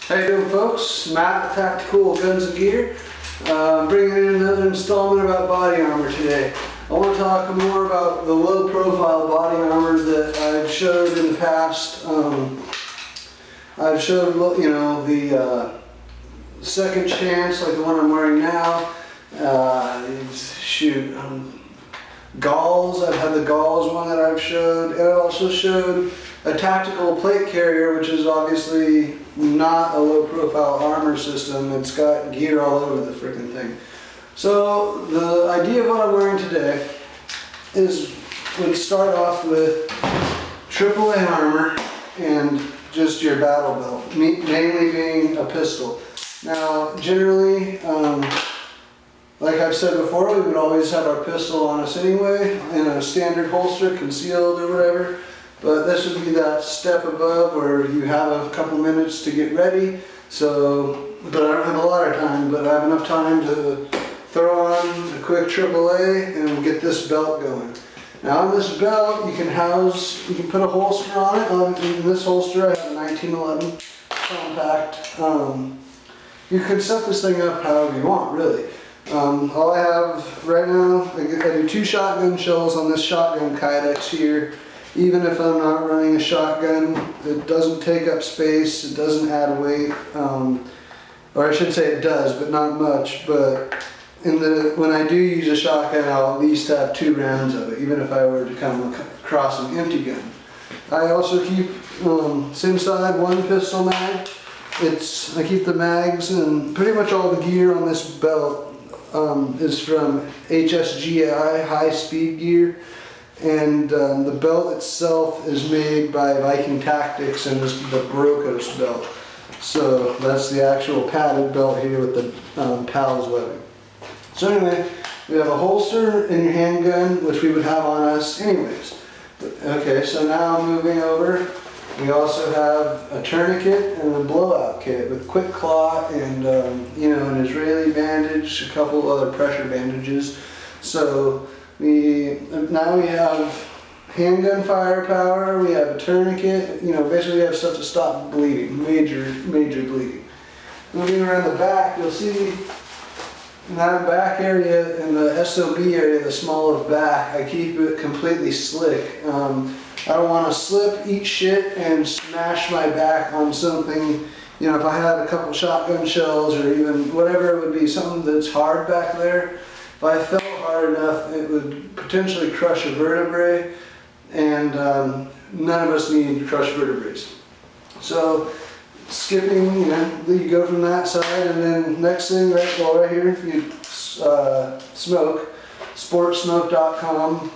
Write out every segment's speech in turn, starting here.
How you doing, folks? Matt, tacti-cool Guns and Gear. Bringing in another installment about body armor today. I want to talk more about the low-profile body armor that I've showed in the past. I've showed, you know, the second chance, like the one I'm wearing now. Galls. I've had the Galls one that I've showed, and I also showed a tactical plate carrier, which is obviously not a low-profile armor system. It's got gear all over the freaking thing. So the idea of what I'm wearing today is we'd start off with AAA armor and just your battle belt, mainly being a pistol. Now, generally, like I've said before, we would always have our pistol on us anyway, in a standard holster, concealed or whatever. But this would be that step above where you have a couple minutes to get ready. So, but I don't have a lot of time, but I have enough time to throw on a quick AAA and get this belt going. Now on this belt, you can put a holster on it. In this holster, I have a 1911 compact. You can set this thing up however you want, really. All I have right now, I do 2 shotgun shells on this shotgun kydex here. Even if I'm not running a shotgun, it doesn't take up space, it doesn't add weight, or I should say it does, but not much. But when I do use a shotgun, I'll at least have 2 rounds of it, even if I were to come across an empty gun. I also keep, same side, 1 pistol mag. I keep the mags and pretty much all the gear on this belt is from HSGI, High Speed Gear. And the belt itself is made by Viking Tactics and is the Brokos belt. So that's the actual padded belt here with the PALS webbing. So anyway, we have a holster in your handgun, which we would have on us anyways. Okay, so now moving over, we also have a tourniquet and a blowout kit with quick clot and an Israeli bandage, a couple other pressure bandages. So now we have handgun firepower, we have a tourniquet, basically we have stuff to stop bleeding, major bleeding. Moving around the back, you'll see in that back area, in the SOB area, the small of back, I keep it completely slick. I don't want to slip, eat shit, and smash my back on something. If I had a couple shotgun shells or even whatever it would be, something that's hard back there, if I fell hard enough, it would potentially crush a vertebrae, and none of us need crushed vertebrae. So, skipping, you go from that side, and then next thing, right here, you smoke, sportsmoke.com.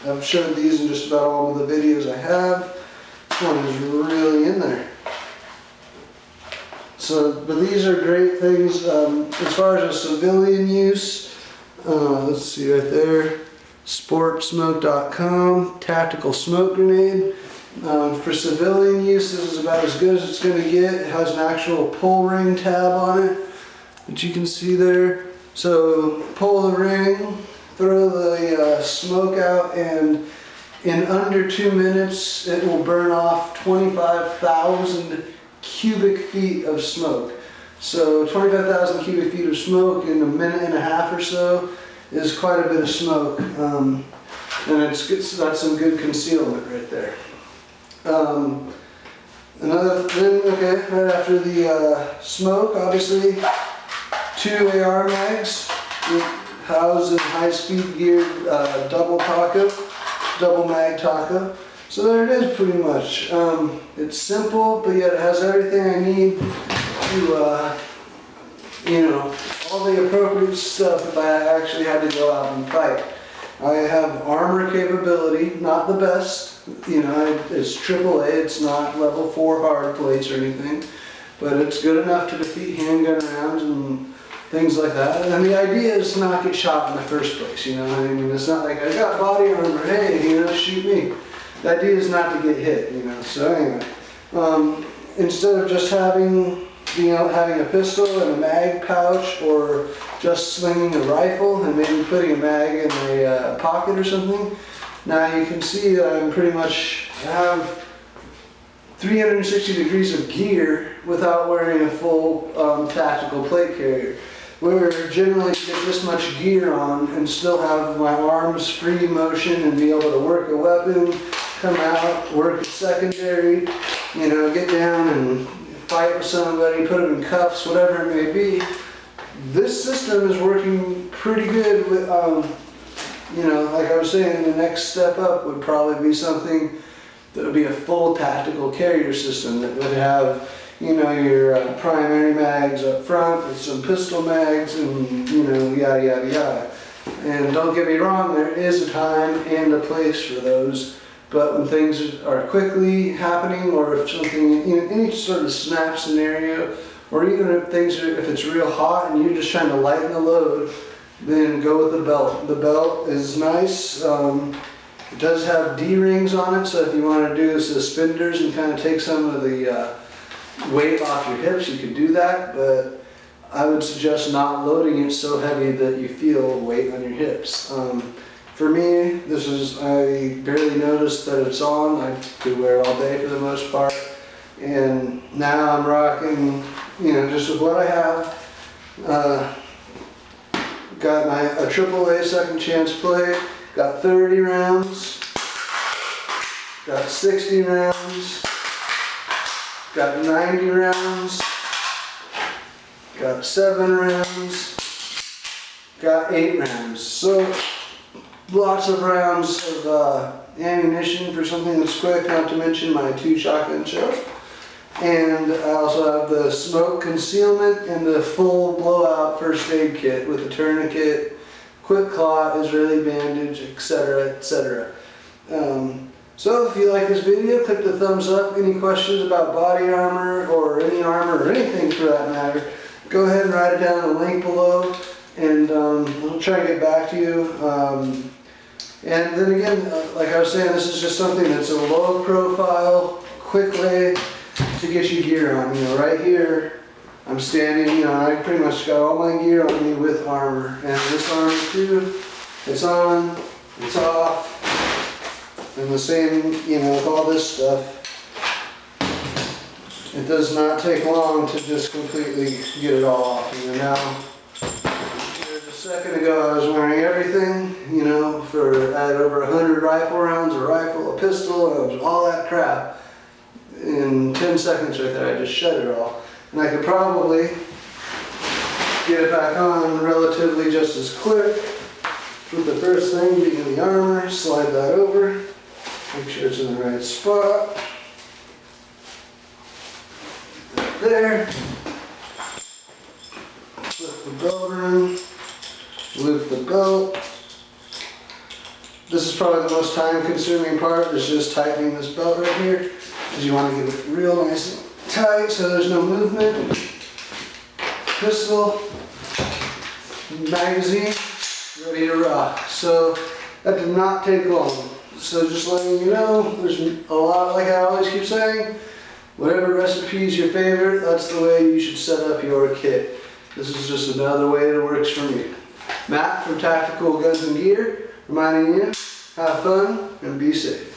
I've showed these in just about all of the videos I have. This one is really in there. So, but these are great things as far as a civilian use. Let's see right there, sportsmoke.com, tactical smoke grenade. For civilian use, this is about as good as it's going to get. It has an actual pull ring tab on it that you can see there. So pull the ring, throw the smoke out, and in under 2 minutes it will burn off 25,000 cubic feet of smoke. So 25,000 cubic feet of smoke in a minute and a half or so is quite a bit of smoke, and that's some good concealment right there. Another thing, right after the smoke, obviously 2 AR mags housed in High Speed Gear double mag taco. So there it is pretty much. It's simple, but yet it has everything I need to, all the appropriate stuff if I actually had to go out and fight. I have armor capability, not the best. It's AAA, it's not level 4 hard plates or anything, but it's good enough to defeat handgun rounds and things like that. And the idea is to not get shot in the first place, It's not like I got body armor, hey, shoot me. The idea is not to get hit, So anyway, instead of just having a pistol and a mag pouch, or just slinging a rifle and maybe putting a mag in a pocket or something, now you can see that I'm pretty much have 360 degrees of gear without wearing a full tactical plate carrier. Where generally you get this much gear on and still have my arms free motion and be able to work a weapon, come out, work a secondary, you know, get down and fight with somebody, put them in cuffs, whatever it may be. This system is working pretty good with, you know, like I was saying, the next step up would probably be something that would be a full tactical carrier system that would have, you know, your primary mags up front with some pistol mags and, you know, yada, yada, yada. And don't get me wrong, there is a time and a place for those, but when things are quickly happening, or if something, you know, any sort of snap scenario, or even if things are, if it's real hot and you're just trying to lighten the load, then go with the belt. The belt is nice. It does have D-rings on it, so if you want to do suspenders and kind of take some of the weight off your hips, you could do that, but I would suggest not loading it so heavy that you feel weight on your hips. For me, I barely noticed that it's on. I could wear it all day for the most part. And now I'm rocking, you know, just with what I have. Got a AAA second chance plate, got 30 rounds, got 60 rounds, got 90 rounds, got 7 rounds, got 8 rounds. So lots of rounds of ammunition for something that's quick, not to mention my 2 shotgun shells. And I also have the smoke concealment and the full blowout first aid kit with a tourniquet, quick clot, Israeli bandage, etc., etc. So if you like this video, click the thumbs up. Any questions about body armor or any armor or anything for that matter, go ahead and write it down in the link below, and we'll try to get back to you. And then again, like I was saying, this is just something that's a low profile, quick way to get your gear on. You know, right here, I'm standing, you know, I pretty much got all my gear on me with armor. And this armor too, it's on, it's off, and the same, you know, with all this stuff. It does not take long to just completely get it all off. You know, now, a second ago I was wearing everything, you know, I had over 100 rifle rounds, a rifle, a pistol, and all that crap. In 10 seconds right there, I just shut it all. And I could probably get it back on relatively just as quick with the first thing being the armor. Slide that over, make sure it's in the right spot. There. Flip the belt around, loop the belt. This is probably the most time consuming part, is just tightening this belt right here, because you want to get it real nice and tight so there's no movement. Pistol, magazine, ready to rock. So that did not take long. So just letting you know, there's a lot, like I always keep saying, whatever recipe is your favorite, that's the way you should set up your kit. This is just another way that works for me. Matt from Tactical Guns and Gear, reminding you, have fun and be safe.